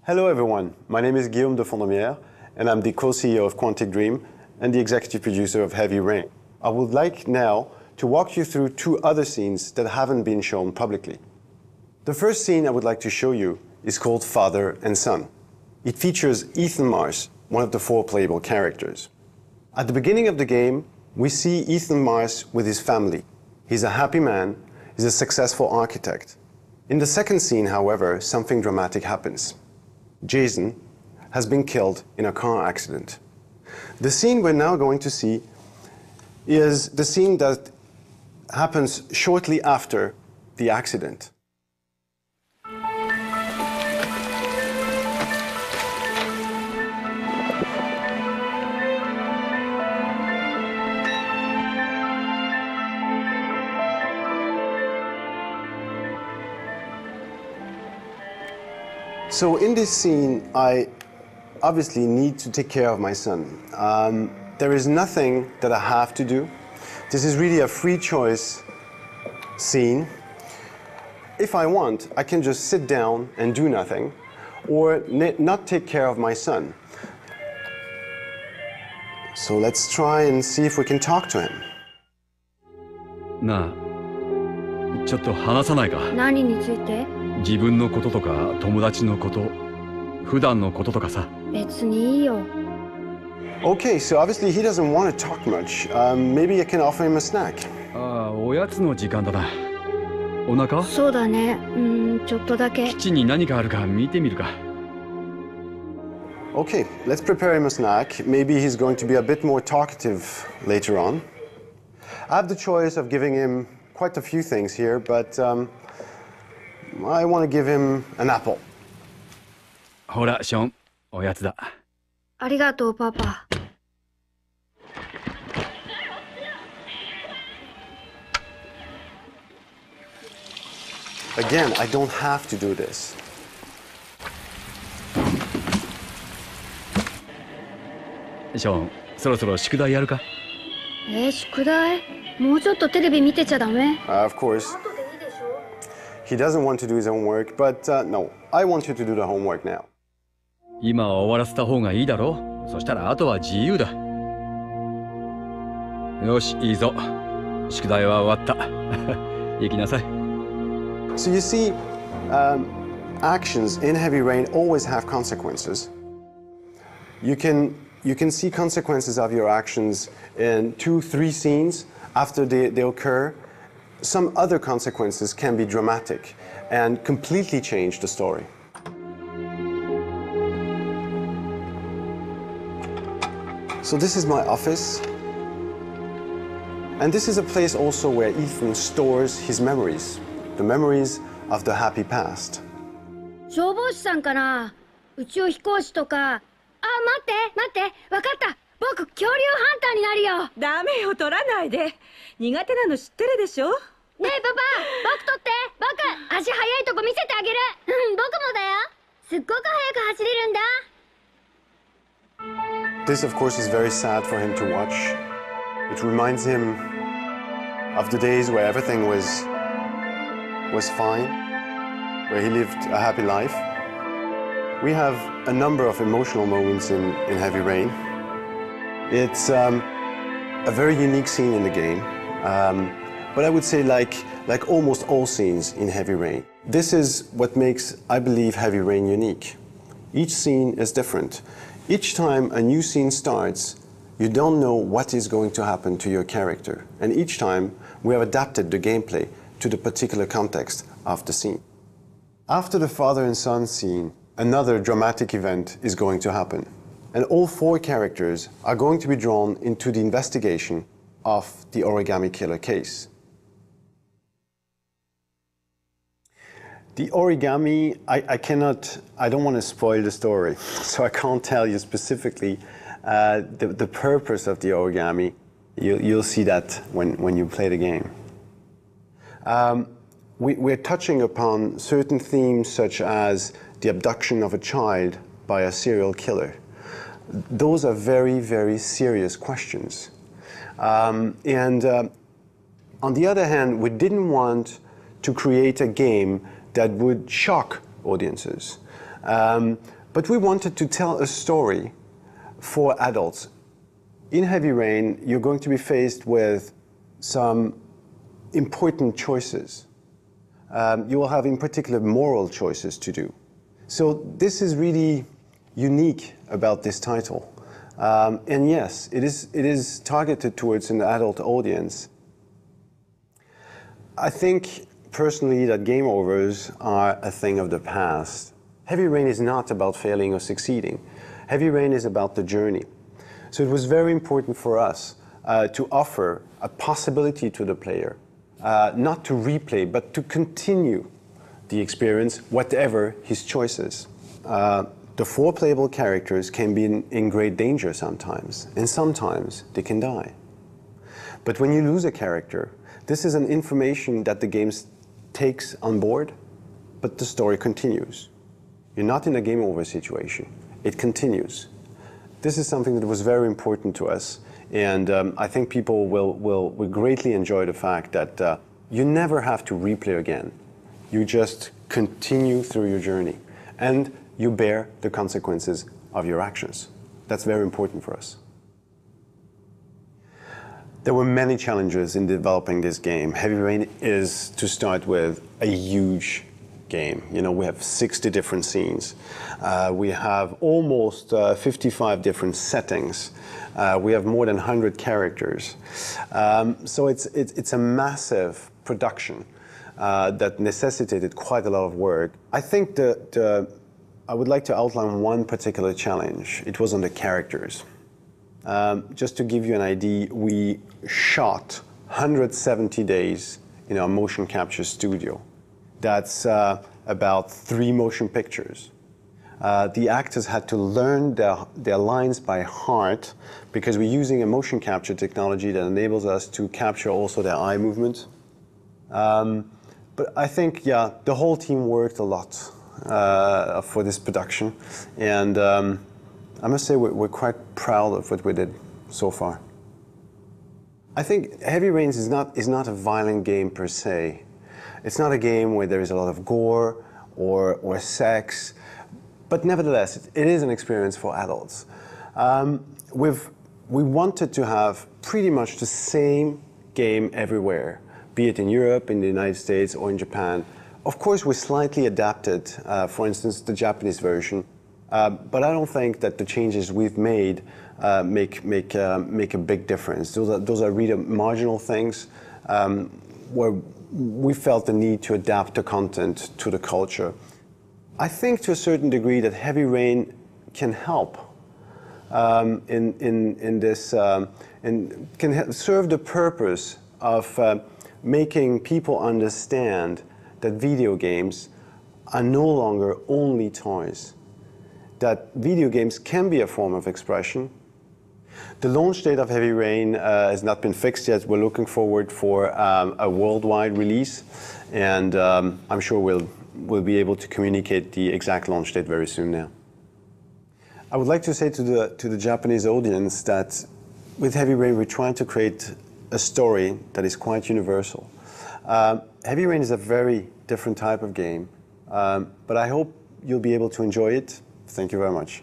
Hello everyone, my name is Guillaume de Fondomière and I'm the co-CEO of Quantic Dream and the executive producer of Heavy Rain. I would like now to walk you through two other scenes that haven't been shown publicly. The first scene I would like to show you is called Father and Son. It features Ethan Mars, one of the four playable characters. At the beginning of the game, we see Ethan Mars with his family. He's a happy man, he's a successful architect. In the second scene, however, something dramatic happens. Jason has been killed in a car accident. The scene we're now going to see is the scene that happens shortly after the accident. So in this scene, I obviously need to take care of my son. There is nothing that I have to do. This is really a free choice scene. If I want, I can just sit down and do nothing, or not take care of my son. So let's try and see if we can talk to him. なあ、ちょっと話さないか。何について？自分のこととか友達のこと、普段のこととかさ。別にいいよ。Okay, so obviously he doesn't want to talk much. Maybe I can offer him a snack. ああ、おやつの時間だな。お腹は？そうだね。ちょっとだけ。キッチンに何かあるか見てみるか。Okay, let's prepare him a snack. Maybe he's going to be a bit more talkative later on. I have the choice of giving him quite a few things here, but I want to give him an apple. ほら、ショーン、おやつだ。ありがとう、パパ。Again, I don't have to do this. ショーン、そろそろ宿題やるか？宿題？もうちょっとテレビ見てちゃダメ？ Of course. He doesn't want to do his homework, but no, I want you to do the homework now. 今は終わらせた方がいいだろう。そしたらあとは自由だ。よし、いいぞ。宿題は終わった。行きなさい。So you see, actions in Heavy Rain always have consequences. You can see consequences of your actions in 2-3 scenes after they occur. Some other consequences can be dramatic and completely change the story. So this is my office. And this is a place also where Ethan stores his memories, the memories of the happy past. 消防士さんかな？宇宙飛行士とか。待って、わかった。僕、恐竜ハンターになるよ。ダメよ、取らないで。苦手なの知ってるでしょ？ねえ、パパ、僕取って。僕、足速いとこ見せてあげる。僕もだよ。すっごく速く走れるんだ。This, of course, is very sad for him to watch. It reminds him of the days where everything was fine, where he lived a happy life. We have a number of emotional moments in Heavy Rain. It's a very unique scene in the game, but I would say like almost all scenes in Heavy Rain. This is what makes, I believe, Heavy Rain unique. Each scene is different. Each time a new scene starts, you don't know what is going to happen to your character. And each time we have adapted the gameplay to the particular context of the scene. After the father and son scene, another dramatic event is going to happen. And all four characters are going to be drawn into the investigation of the Origami Killer case. The origami, I don't want to spoil the story, so I can't tell you specifically the purpose of the origami. You'll see that when you play the game. We're touching upon certain themes such as the abduction of a child by a serial killer. Those are very, very serious questions. On the other hand, we didn't want to create a game that would shock audiences. But we wanted to tell a story for adults. In Heavy Rain, you're going to be faced with some important choices. You will have, in particular, moral choices to do. So this is really unique about this title. And yes, it is targeted towards an adult audience. I think, personally, that game overs are a thing of the past. Heavy Rain is not about failing or succeeding. Heavy Rain is about the journey. So it was very important for us to offer a possibility to the player, not to replay, but to continue the experience, whatever his choices. The 4 playable characters can be in great danger sometimes, and sometimes they can die. But when you lose a character, this is an information that the game takes on board, but the story continues. You're not in a game over situation. It continues. This is something that was very important to us, and I think people will greatly enjoy the fact that you never have to replay again. You just continue through your journey, and you bear the consequences of your actions. That's very important for us. There were many challenges in developing this game. Heavy Rain is, to start with, a huge game. You know, we have 60 different scenes. We have almost 55 different settings. We have more than 100 characters. So it's a massive production that necessitated quite a lot of work. I think I would like to outline one particular challenge. It was on the characters. Just to give you an idea, we shot 170 days in our motion capture studio. That's about 3 motion pictures. The actors had to learn their lines by heart because we're using a motion capture technology that enables us to capture also their eye movement. But I think, yeah, the whole team worked a lot for this production, and I must say we're quite proud of what we did so far. I think Heavy Rain is not a violent game per se. It's not a game where there is a lot of gore or sex, but nevertheless, it is an experience for adults. We wanted to have pretty much the same game everywhere, be it in Europe, in the United States, or in Japan. Of course, we slightly adapted, for instance, the Japanese version, but I don't think that the changes we've made make a big difference. Those are really marginal things where we felt the need to adapt the content to the culture. I think to a certain degree that Heavy Rain can help in this, and can serve the purpose of making people understand that video games are no longer only toys, that video games can be a form of expression. The launch date of Heavy Rain has not been fixed yet. We're looking forward for a worldwide release, and I'm sure we'll be able to communicate the exact launch date very soon now. I would like to say to the Japanese audience that with Heavy Rain we're trying to create a story that is quite universal. Heavy Rain is a very different type of game, but I hope you'll be able to enjoy it. Thank you very much.